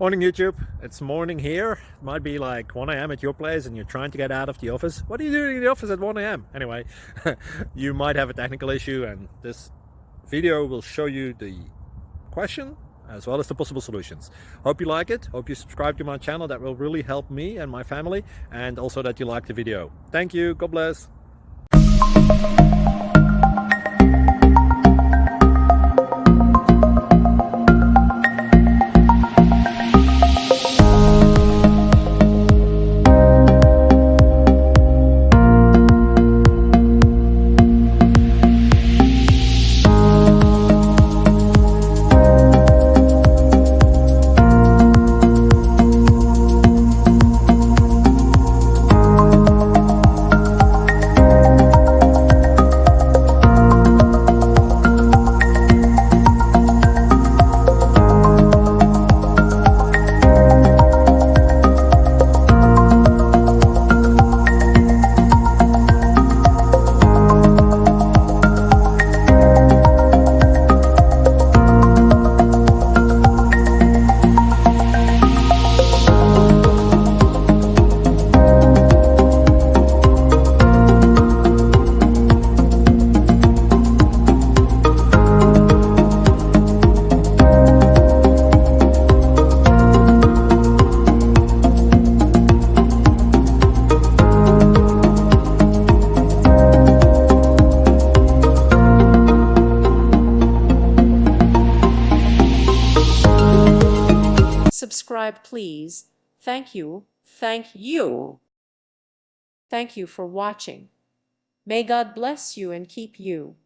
Morning YouTube, it's morning here. It might be like 1 a.m. at your place and you're trying to get out of the office. What are you doing in the office at 1 a.m.? Anyway, you might have a technical issue and this video will show you the question as well as the possible solutions. Hope you like it, hope you subscribe to my channel. That will really help me and my family, and also that you like the video. Thank you, God bless. Subscribe, please. Thank you. Thank you. Thank you for watching. May God bless you and keep you.